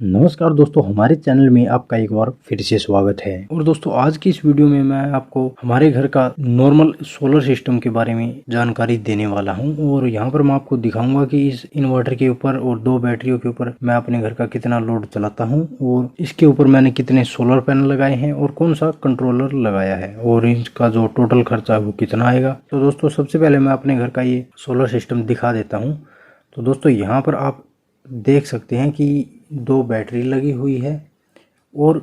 नमस्कार दोस्तों, हमारे चैनल में आपका एक बार फिर से स्वागत है। और दोस्तों, आज की इस वीडियो में मैं आपको हमारे घर का नॉर्मल सोलर सिस्टम के बारे में जानकारी देने वाला हूं। और यहां पर मैं आपको दिखाऊंगा कि इस इन्वर्टर के ऊपर और दो बैटरियों के ऊपर मैं अपने घर का कितना लोड चलाता हूं और इसके ऊपर मैंने कितने सोलर पैनल लगाए हैं और कौन सा कंट्रोलर लगाया है और इसका जो टोटल खर्चा है वो कितना आएगा। तो दोस्तों, सबसे पहले मैं अपने घर का ये सोलर सिस्टम दिखा देता हूँ। तो दोस्तों, यहाँ पर आप देख सकते हैं कि दो बैटरी लगी हुई है और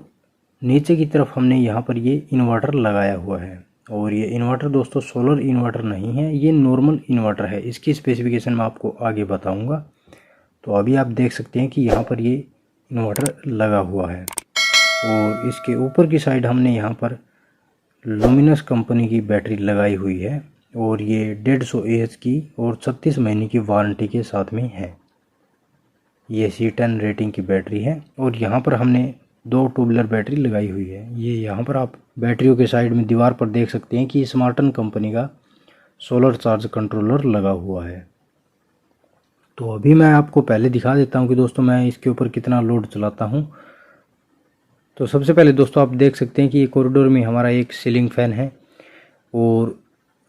नीचे की तरफ हमने यहाँ पर ये इन्वर्टर लगाया हुआ है। और ये इन्वर्टर दोस्तों सोलर इन्वर्टर नहीं है, ये नॉर्मल इन्वर्टर है। इसकी स्पेसिफिकेशन मैं आपको आगे बताऊंगा। तो अभी आप देख सकते हैं कि यहाँ पर ये इन्वर्टर लगा हुआ है और इसके ऊपर की साइड हमने यहाँ पर लुमिनस कंपनी की बैटरी लगाई हुई है और ये 150 AH की और 36 महीने की वारंटी के साथ में है। ये C10 रेटिंग की बैटरी है और यहाँ पर हमने दो ट्यूबलर बैटरी लगाई हुई है। ये यहाँ पर आप बैटरियों के साइड में दीवार पर देख सकते हैं कि स्मार्टन कंपनी का सोलर चार्ज कंट्रोलर लगा हुआ है। तो अभी मैं आपको पहले दिखा देता हूँ कि दोस्तों मैं इसके ऊपर कितना लोड चलाता हूँ। तो सबसे पहले दोस्तों आप देख सकते हैं कि ये कॉरिडोर में हमारा एक सीलिंग फैन है और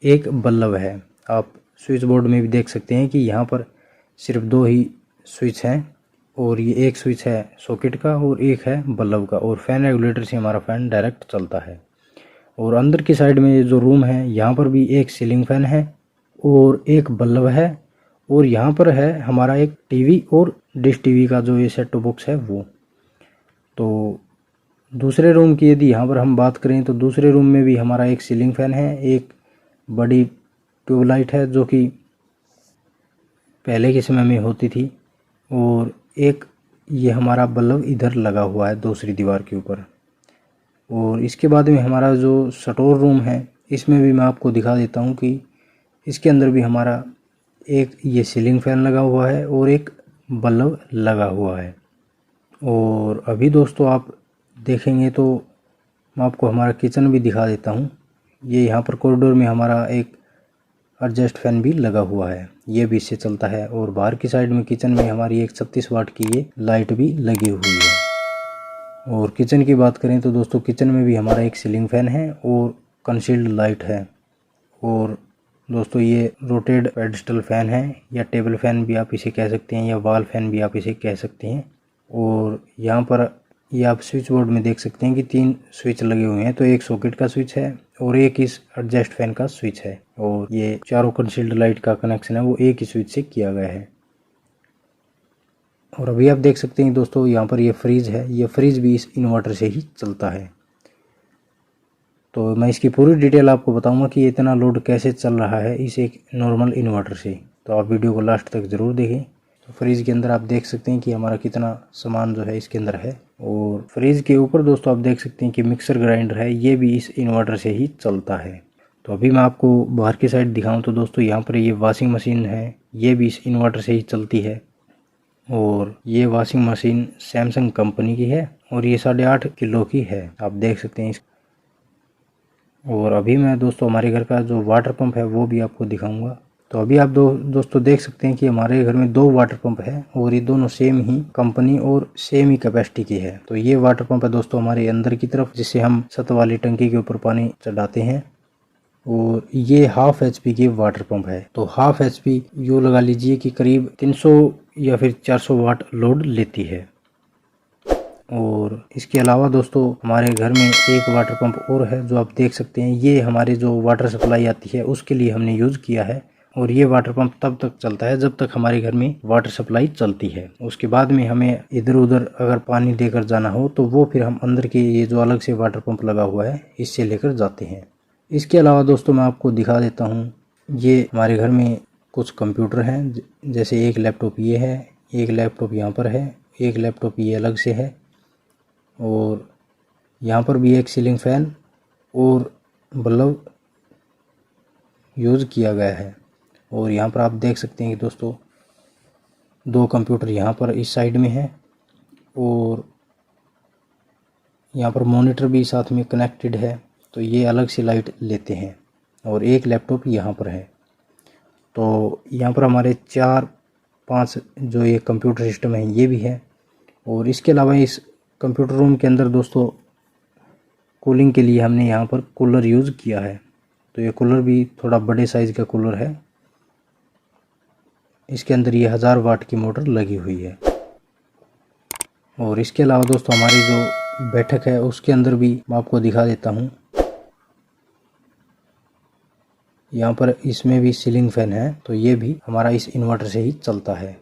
एक बल्ब है। आप स्विच बोर्ड में भी देख सकते हैं कि यहाँ पर सिर्फ दो ही स्विच हैं और ये एक स्विच है सॉकेट का और एक है बल्ब का। और फैन रेगुलेटर से हमारा फैन डायरेक्ट चलता है। और अंदर की साइड में जो रूम है यहाँ पर भी एक सीलिंग फैन है और एक बल्ब है और यहाँ पर है हमारा एक टीवी और डिश टीवी का जो ये सेट टॉप बॉक्स है वो। तो दूसरे रूम की यदि यहाँ पर हम बात करें तो दूसरे रूम में भी हमारा एक सीलिंग फैन है, एक बड़ी ट्यूबलाइट है जो कि पहले के समय में होती थी और एक ये हमारा बल्ब इधर लगा हुआ है दूसरी दीवार के ऊपर। और इसके बाद में हमारा जो स्टोर रूम है इसमें भी मैं आपको दिखा देता हूँ कि इसके अंदर भी हमारा एक ये सीलिंग फैन लगा हुआ है और एक बल्ब लगा हुआ है। और अभी दोस्तों आप देखेंगे तो मैं आपको हमारा किचन भी दिखा देता हूँ। ये यहाँ पर कॉरिडोर में हमारा एक एडजस्ट फैन भी लगा हुआ है, ये भी इससे चलता है। और बाहर की साइड में किचन में हमारी एक 36 वाट की ये लाइट भी लगी हुई है। और किचन की बात करें तो दोस्तों किचन में भी हमारा एक सीलिंग फैन है और कंसील्ड लाइट है। और दोस्तों ये रोटेड पेडस्टल फैन है या टेबल फैन भी आप इसे कह सकते हैं या वॉल फैन भी आप इसे कह सकते हैं। और यहाँ पर ये आप स्विच बोर्ड में देख सकते हैं कि 3 स्विच लगे हुए हैं। तो एक सॉकेट का स्विच है और एक इस एडजस्ट फैन का स्विच है और ये चारों कंसील्ड लाइट का कनेक्शन है वो एक ही स्विच से किया गया है। और अभी आप देख सकते हैं दोस्तों यहाँ पर ये फ्रिज है, ये फ्रिज भी इस इन्वर्टर से ही चलता है। तो मैं इसकी पूरी डिटेल आपको बताऊंगा कि इतना लोड कैसे चल रहा है इस एक नॉर्मल इन्वर्टर से। तो आप वीडियो को लास्ट तक ज़रूर देखें। तो फ्रिज के अंदर आप देख सकते हैं कि हमारा कितना सामान जो है इसके अंदर है। और फ्रिज के ऊपर दोस्तों आप देख सकते हैं कि मिक्सर ग्राइंडर है, ये भी इस इन्वर्टर से ही चलता है। तो अभी मैं आपको बाहर की साइड दिखाऊं तो दोस्तों यहाँ पर ये वॉशिंग मशीन है, ये भी इस इन्वर्टर से ही चलती है। और ये वॉशिंग मशीन सैमसंग कंपनी की है और ये 8.5 किलो की है, आप देख सकते हैं। और अभी मैं दोस्तों हमारे घर का जो वाटर पंप है वो भी आपको दिखाऊंगा। तो अभी आप दोस्तों देख सकते हैं कि हमारे घर में 2 वाटर पंप है और ये दोनों सेम ही कंपनी और सेम ही कैपेसिटी की है। तो ये वाटर पंप है दोस्तों हमारे अंदर की तरफ, जिससे हम छत वाली टंकी के ऊपर पानी चढ़ाते हैं। और ये 1/2 HP की वाटर पंप है। तो 1/2 HP यूँ लगा लीजिए कि करीब 300 या फिर 400 वाट लोड लेती है। और इसके अलावा दोस्तों हमारे घर में एक वाटर पंप और है जो आप देख सकते हैं। ये हमारे जो वाटर सप्लाई आती है उसके लिए हमने यूज़ किया है। और ये वाटर पंप तब तक चलता है जब तक हमारे घर में वाटर सप्लाई चलती है। उसके बाद में हमें इधर उधर अगर पानी देकर जाना हो तो वो फिर हम अंदर के ये जो अलग से वाटर पंप लगा हुआ है इससे लेकर जाते हैं। इसके अलावा दोस्तों मैं आपको दिखा देता हूँ, ये हमारे घर में कुछ कंप्यूटर हैं। जैसे एक लैपटॉप ये है, एक लैपटॉप यहाँ पर है, एक लैपटॉप ये अलग से है। और यहाँ पर भी एक सीलिंग फैन और बल्ब यूज़ किया गया है। और यहाँ पर आप देख सकते हैं कि दोस्तों 2 कंप्यूटर यहाँ पर इस साइड में है और यहाँ पर मॉनिटर भी साथ में कनेक्टेड है। तो ये अलग से लाइट लेते हैं और एक लैपटॉप यहाँ पर है। तो यहाँ पर हमारे 4-5 जो ये कंप्यूटर सिस्टम है ये भी है। और इसके अलावा इस कंप्यूटर रूम के अंदर दोस्तों कूलिंग के लिए हमने यहाँ पर कूलर यूज़ किया है। तो ये कूलर भी थोड़ा बड़े साइज़ का कूलर है। इसके अंदर ये 1000 वाट की मोटर लगी हुई है। और इसके अलावा दोस्तों हमारी जो बैठक है उसके अंदर भी मैं आपको दिखा देता हूँ। यहाँ पर इसमें भी सीलिंग फैन है, तो ये भी हमारा इस इन्वर्टर से ही चलता है।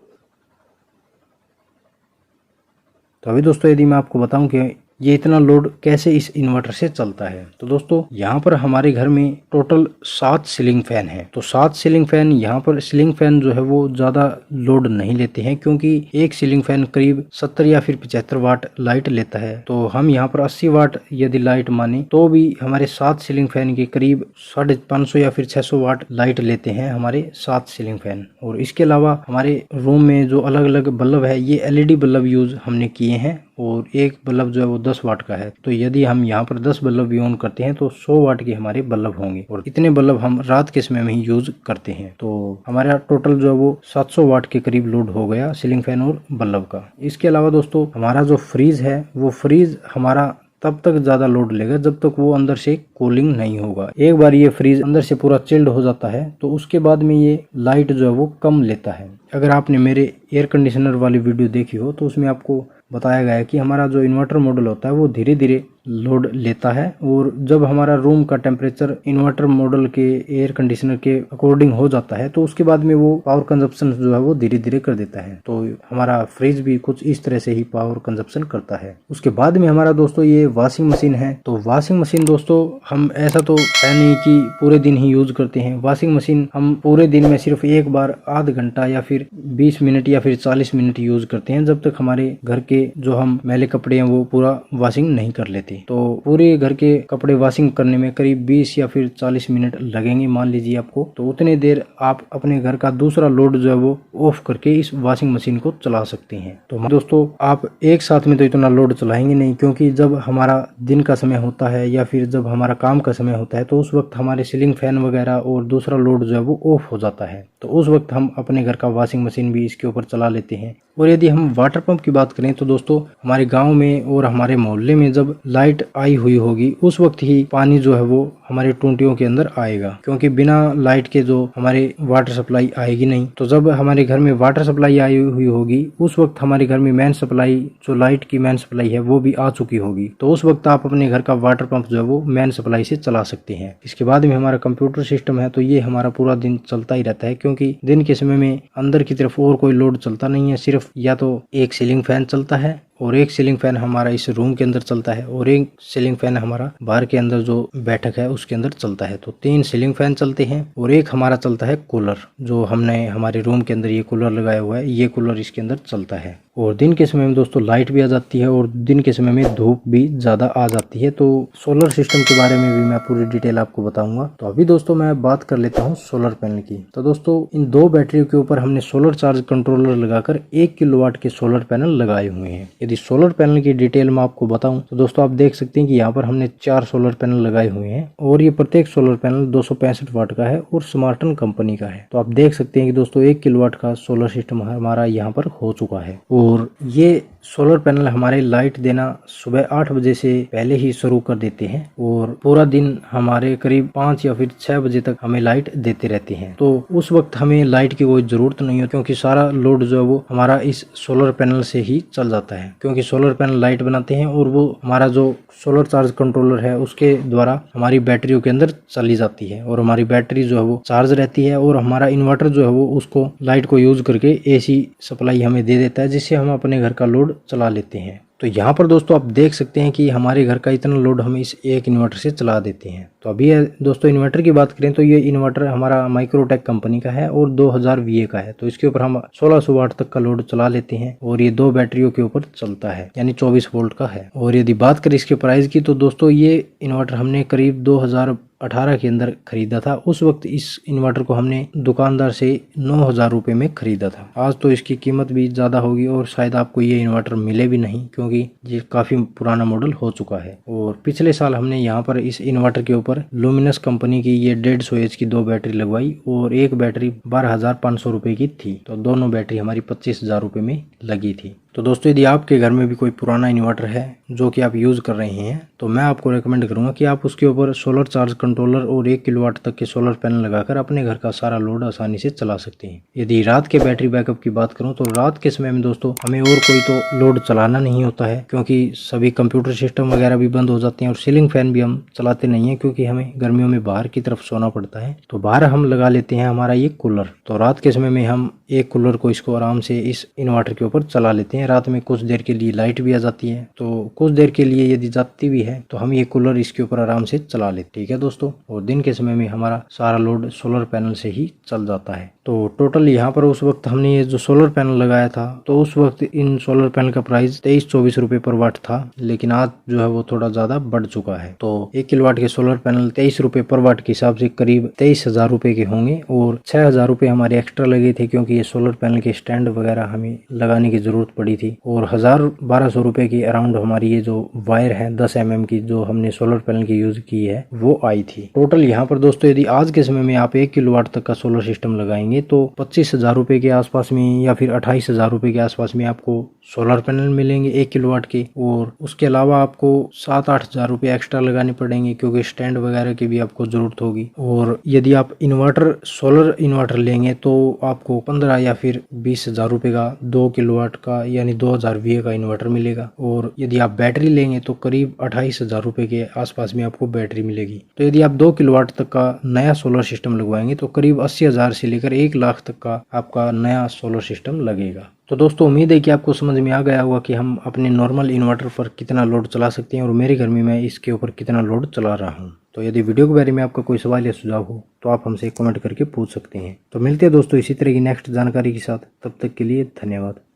तो अभी दोस्तों यदि मैं आपको बताऊं कि ये इतना लोड कैसे इस इन्वर्टर से चलता है, तो दोस्तों यहाँ पर हमारे घर में टोटल 7 सीलिंग फैन है। तो 7 सीलिंग फैन, यहाँ पर सीलिंग फैन जो है वो ज़्यादा लोड नहीं लेते हैं, क्योंकि एक सीलिंग फैन करीब 70 या फिर 75 वाट लाइट लेता है। तो हम यहाँ पर 80 वाट यदि लाइट माने तो भी हमारे 7 सीलिंग फैन के करीब 550 या फिर 600 वाट लाइट लेते हैं हमारे 7 सीलिंग फैन। और इसके अलावा हमारे रूम में जो अलग अलग बल्ब है ये LED बल्ब यूज हमने किए हैं, और एक बल्ब जो है वो 10 वाट का है। तो यदि हम यहाँ पर 10 बल्ब भी ऑन करते हैं तो 100 वाट के हमारे बल्ब होंगे, और इतने बल्ब हम रात के समय में ही यूज करते हैं। तो हमारा टोटल जो है वो 700 वाट के करीब लोड हो गया सीलिंग फैन और बल्ब का। इसके अलावा दोस्तों हमारा जो फ्रीज है वो फ्रीज हमारा तब तक ज्यादा लोड लेगा जब तक वो अंदर से कूलिंग नहीं होगा। एक बार ये फ्रीज अंदर से पूरा चिल्ड हो जाता है तो उसके बाद में ये लाइट जो है वो कम लेता है। अगर आपने मेरे एयर कंडीशनर वाली वीडियो देखी हो तो उसमें आपको बताया गया है कि हमारा जो इन्वर्टर मॉडल होता है वो धीरे धीरे लोड लेता है, और जब हमारा रूम का टेम्परेचर इन्वर्टर मॉडल के एयर कंडीशनर के अकॉर्डिंग हो जाता है तो उसके बाद में वो पावर कंजप्शन जो है वो धीरे धीरे कर देता है। तो हमारा फ्रिज भी कुछ इस तरह से ही पावर कंजप्शन करता है। उसके बाद में हमारा दोस्तों ये वॉशिंग मशीन है। तो वॉशिंग मशीन दोस्तों हम ऐसा तो है नहीं कि पूरे दिन ही यूज करते हैं। वॉशिंग मशीन हम पूरे दिन में सिर्फ एक बार आध घंटा या फिर 20 मिनट या फिर 40 मिनट यूज करते हैं, जब तक हमारे घर के जो हम मैले कपड़े हैं वो पूरा वॉशिंग नहीं कर लेते। तो पूरे घर के कपड़े वॉशिंग करने में करीब 20 या फिर 40 मिनट लगेंगे मान लीजिए आपको। तो उतने देर आप अपने घर का दूसरा लोड जो है वो ऑफ करके इस वॉशिंग मशीन को चला सकते हैं। तो दोस्तों आप एक साथ में तो इतना लोड चलाएंगे नहीं, क्योंकि जब हमारा दिन का समय होता है या फिर जब हमारा काम का समय होता है तो उस वक्त हमारे सीलिंग फैन वगैरह और दूसरा लोड जो है वो ऑफ हो जाता है। तो उस वक्त हम अपने घर का वॉशिंग मशीन भी इसके ऊपर चला लेते हैं। और यदि हम वाटर पंप की बात करें तो दोस्तों हमारे गांव में और हमारे मोहल्ले में जब लाइट आई हुई होगी उस वक्त ही पानी जो है वो हमारे टूटियों के अंदर आएगा, क्योंकि बिना लाइट के जो हमारे वाटर सप्लाई आएगी नहीं। तो जब हमारे घर में वाटर सप्लाई आई हुई होगी उस वक्त हमारे घर में मेन सप्लाई, जो लाइट की मेन सप्लाई है वो भी आ चुकी होगी। तो उस वक्त आप अपने घर का वाटर पंप जो है वो मेन सप्लाई से चला सकते हैं। इसके बाद में हमारा कंप्यूटर सिस्टम है, तो ये हमारा पूरा दिन चलता ही रहता है, क्योंकि दिन के समय में अंदर की तरफ और कोई लोड चलता नहीं है। सिर्फ या तो एक सीलिंग फैन चलता है और एक सीलिंग फैन हमारा इस रूम के अंदर चलता है और एक सीलिंग फैन हमारा बाहर के अंदर जो बैठक है उसके अंदर चलता है। तो 3 सीलिंग फैन चलते हैं और एक हमारा चलता है कूलर, जो हमने हमारे रूम के अंदर ये कूलर लगाया हुआ है, ये कूलर इसके अंदर चलता है। और दिन के समय में दोस्तों लाइट भी आ जाती है और दिन के समय में धूप भी ज्यादा आ जाती है। तो सोलर सिस्टम के बारे में भी मैं पूरी डिटेल आपको बताऊंगा। तो अभी दोस्तों मैं बात कर लेता हूँ सोलर पैनल की। तो दोस्तों इन 2 बैटरियों के ऊपर हमने सोलर चार्ज कंट्रोलर लगाकर 1 किलोवाट के सोलर पैनल लगाए हुए हैं। यदि सोलर पैनल की डिटेल में आपको बताऊं तो दोस्तों आप देख सकते हैं कि यहाँ पर हमने 4 सोलर पैनल लगाए हुए हैं और ये प्रत्येक सोलर पैनल 265 वाट का है और स्मार्टन कंपनी का है। तो आप देख सकते हैं कि दोस्तों 1 किलोवाट का सोलर सिस्टम हमारा यहाँ पर हो चुका है। और ये सोलर पैनल हमारे लाइट देना सुबह 8 बजे से पहले ही शुरू कर देते हैं और पूरा दिन हमारे करीब 5 या फिर 6 बजे तक हमें लाइट देते रहते हैं। तो उस वक्त हमें लाइट की कोई जरूरत नहीं होती, क्योंकि सारा लोड जो है वो हमारा इस सोलर पैनल से ही चल जाता है। क्योंकि सोलर पैनल लाइट बनाते हैं और वो हमारा जो सोलर चार्ज कंट्रोलर है उसके द्वारा हमारी बैटरियों के अंदर चली जाती है और हमारी बैटरी जो है वो चार्ज रहती है और हमारा इन्वर्टर जो है वो उसको लाइट को यूज करके AC सप्लाई हमें दे देता है, जिससे हम अपने घर का लोड चला लेते हैं। तो यहाँ पर दोस्तों आप देख सकते हैं कि हमारे घर का इतना लोड हम इस एक इन्वर्टर से चला देते हैं। तो अभी दोस्तों इन्वर्टर की बात करें तो ये इन्वर्टर हमारा माइक्रोटेक कंपनी का है और 2000 VA का है। तो इसके ऊपर हम 1600 वाट तक का लोड चला लेते हैं और ये 2 बैटरियों के ऊपर चलता है, यानी 24 वोल्ट का है। और यदि बात करें इसके प्राइस की तो दोस्तों ये इन्वर्टर हमने करीब 2018 के अंदर खरीदा था। उस वक्त इस इन्वर्टर को हमने दुकानदार से 9000 रुपए में खरीदा था। आज तो इसकी कीमत भी ज्यादा होगी और शायद आपको ये इन्वर्टर मिले भी नहीं, क्योंकि ये काफी पुराना मॉडल हो चुका है। और पिछले साल हमने यहाँ पर इस इन्वर्टर के ऊपर लुमिनस कंपनी की ये 150 एच की 2 बैटरी लगवाई और एक बैटरी 12,500 रुपए की थी। तो दोनों बैटरी हमारी 25,000 रुपए में लगी थी। तो दोस्तों यदि आपके घर में भी कोई पुराना इन्वर्टर है जो कि आप यूज़ कर रहे हैं तो मैं आपको रेकमेंड करूंगा कि आप उसके ऊपर सोलर चार्ज कंट्रोलर और 1 किलोवाट तक के सोलर पैनल लगाकर अपने घर का सारा लोड आसानी से चला सकते हैं। यदि रात के बैटरी बैकअप की बात करूं तो रात के समय में दोस्तों हमें और कोई तो लोड चलाना नहीं होता है, क्योंकि सभी कंप्यूटर सिस्टम वगैरह भी बंद हो जाते हैं और सीलिंग फैन भी हम चलाते नहीं है क्योंकि हमें गर्मियों में बाहर की तरफ सोना पड़ता है। तो बाहर हम लगा लेते हैं हमारा ये कूलर। तो रात के समय में हम एक कूलर को इसको आराम से इस इन्वर्टर के ऊपर चला लेते हैं। रात में कुछ देर के लिए लाइट भी आ जाती है, तो कुछ देर के लिए यदि जाती भी है तो हम ये कूलर इसके ऊपर आराम से चला लेते, ठीक है दोस्तों। और दिन के समय में हमारा सारा लोड सोलर पैनल से ही चल जाता है। तो टोटल यहाँ पर उस वक्त हमने ये जो सोलर पैनल लगाया था तो उस वक्त इन सोलर पैनल का प्राइस 23-24 रुपए पर वाट था, लेकिन आज जो है वो थोड़ा ज्यादा बढ़ चुका है। तो 1 किलोवाट के सोलर पैनल 23 रुपए पर वाट के हिसाब से करीब 23,000 रुपए के होंगे और 6,000 रुपए हमारे एक्स्ट्रा लगे थे क्योंकि ये सोलर पैनल के स्टैंड वगैरह हमें लगाने की जरूरत पड़ी थी। और 1,000-1,200 रुपए की अराउंड हमारी ये जो वायर है 10 mm की जो हमने सोलर पैनल की यूज की है वो आई थी। टोटल यहाँ पर दोस्तों यदि आज के समय में आप 1 किलोवाट तक का सोलर सिस्टम लगाएंगे तो 25,000 रुपए के आसपास में या फिर 28,000 रुपए के आसपास में आपको सोलर पैनल मिलेंगे 1 किलोवाट के। और उसके अलावा आपको 7-8 हजार रुपए एक्स्ट्रा लगाने पड़ेंगे क्योंकि स्टैंड वगैरह की भी आपको जरूरत होगी। और यदि आप इन्वर्टर सोलर इन्वर्टर लेंगे तो आपको 15 या फिर 20,000 रुपए का 2 किलोवाट का यानी 2000 VA का इन्वर्टर मिलेगा। और यदि आप बैटरी लेंगे तो करीब 28,000 रुपए के आसपास में आपको बैटरी मिलेगी। तो यदि आप 2 किलोवाट तक का नया सोलर सिस्टम लगवाएंगे तो करीब 80,000 से लेकर 1 लाख तक का आपका नया सोलर सिस्टम लगेगा। तो दोस्तों उम्मीद है कि आपको समझ में आ गया होगा कि हम अपने नॉर्मल इन्वर्टर पर कितना लोड चला सकते हैं और मेरे घर में मैं इसके ऊपर कितना लोड चला रहा हूं। तो यदि वीडियो के बारे में आपका कोई सवाल या सुझाव हो तो आप हमसे कमेंट करके पूछ सकते हैं। तो मिलते हैं दोस्तों इसी तरह की नेक्स्ट जानकारी के साथ, तब तक के लिए धन्यवाद।